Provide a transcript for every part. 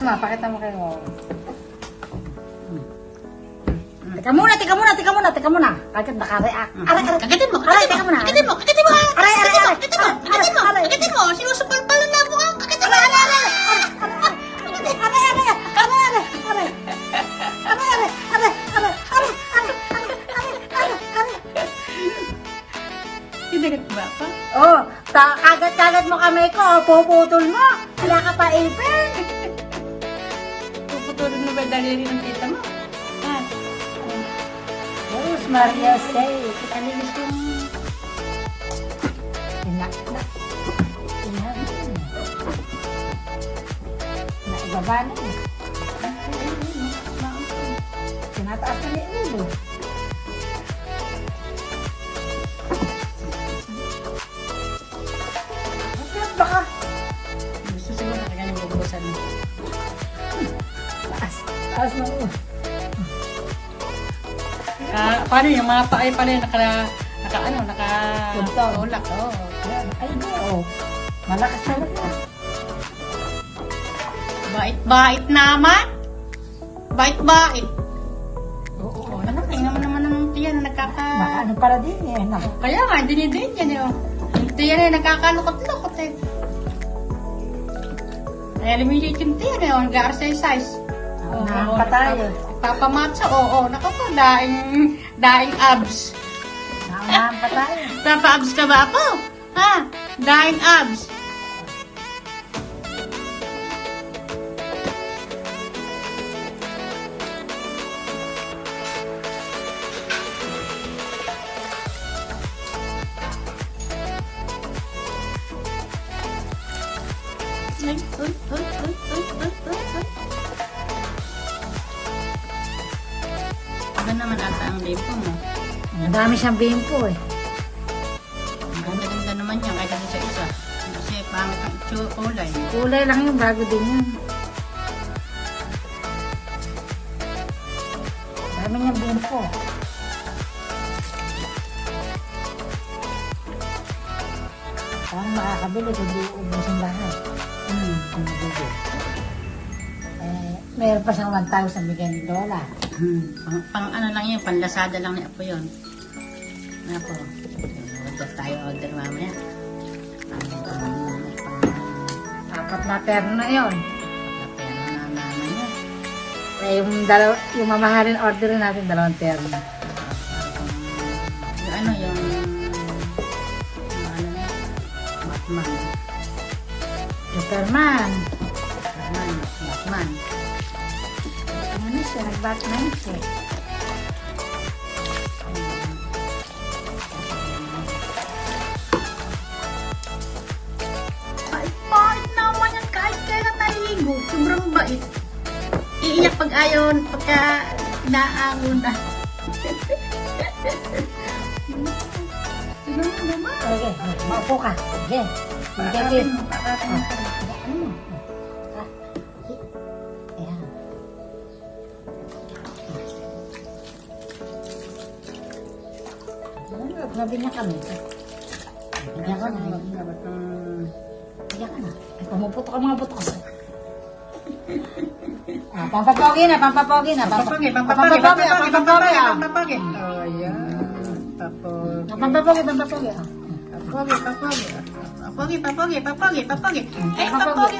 Pakita mo kayo. Teka muna. Kagad naka-react. Aray. Kagatin mo. Sinusupal pala na mo. Kagatin mo. Kinagat ba pa? Oh, kagad mo kamay ko. Puputol mo. Wala ka pa ipin. Puputulog mo ba daliri ng tita mo? Rose Maria say. Kalilis yung... Naibaba na eh. Tinataas na ni ulo. Baka. Gusto siguro na kanya bubusan. Taas na ulo. Paano yung mga paay pala yung Tulak. Oo. Ay, hindi oh. Malakas talaga. Bait naman. Bait. Oo. Tingnan mo naman ng tiyan na nagkaka... Baka ano para din eh. Naku. Kaya nga, dinidin yan eh. Yung tiyan na nagkakalukot-lukot eh. Kaya lumiliit yung tiyan eh. Nag-exercise. Nahampa tayo. Papamatsa, oo. Naku po, daing abs. Nahampa tayo. Papa-abs ka ba po? Ha? Daing abs. Ano naman ata ang limpo mo? Madami siyang bimpo eh. Ang ganda-ganda naman yan kaysa sa isa. Kasi pangit ang kulay. Kulay lang yung bago din yun. Dami niyang bimpo. Parang makakabili kung di ubusin lahat. Meron pa siyang 1,000 bigyan ni Lola. Pang ano lang yun, panlasada lang ni Apo yun. Apo, order tayo order mamaya. Apat na terno na yun. Pagkapera na naman yun. Eh, yung mamahalin order natin, 2 terno. Yung ano, yung ano na, Batman. Superman. Batman. Ano siya? Nag-Batman siya. Bait naman yan kahit kailan naligo. Sobrang bait. Iiyak pag ayon, pagka naangon na. Siguro naman. Okay, maupo ka. Okay. Okay. Ayan. Grabe niya kami. Bigyan ka na. Bigyan ka na. Ay, pumuputo ka mga buto ko sa... Pampapogi na. Pampapagi. Pampapogi. Oh, yan. Pampapogi. Papagi. Eh,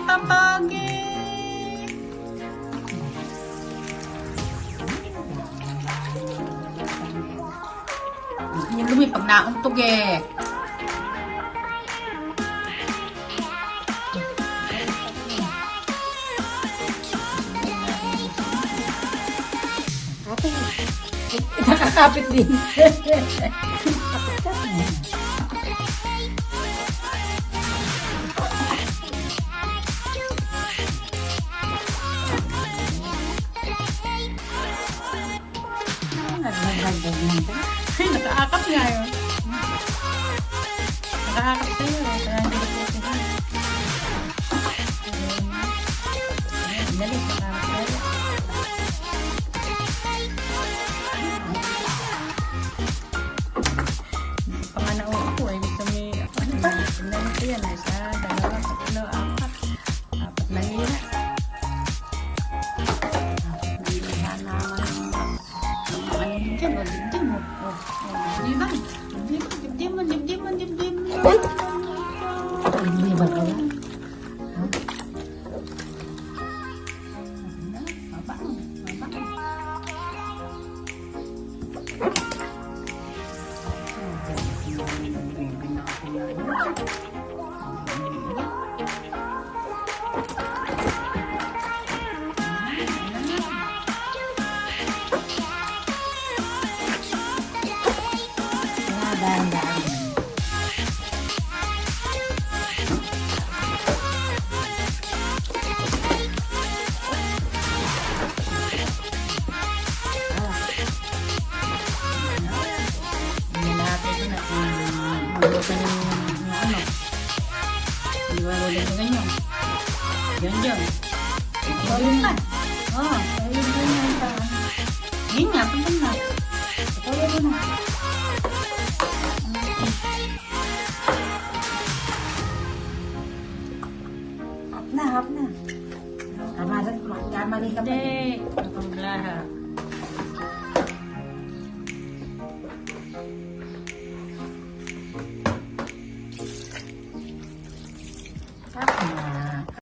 papagi. Yung lumi pag nauntog eh. Nakakapit din. Ay, nakaakap nga yun. Nakaakap tayo eh. Kaya hindi ko sila. Dali, nakaakap tayo. Panganao ako eh. Gusto may... Ano ba? Ano yan? Isa, dalawa, tatlo, apat. Apat na hila. Diyan. Ikaw na. Oh, ayun mo na yung paan. Yun nga, punta na. Ikaw mo na. Hap na. Kamali ka pa. Hindi. Ang lahat.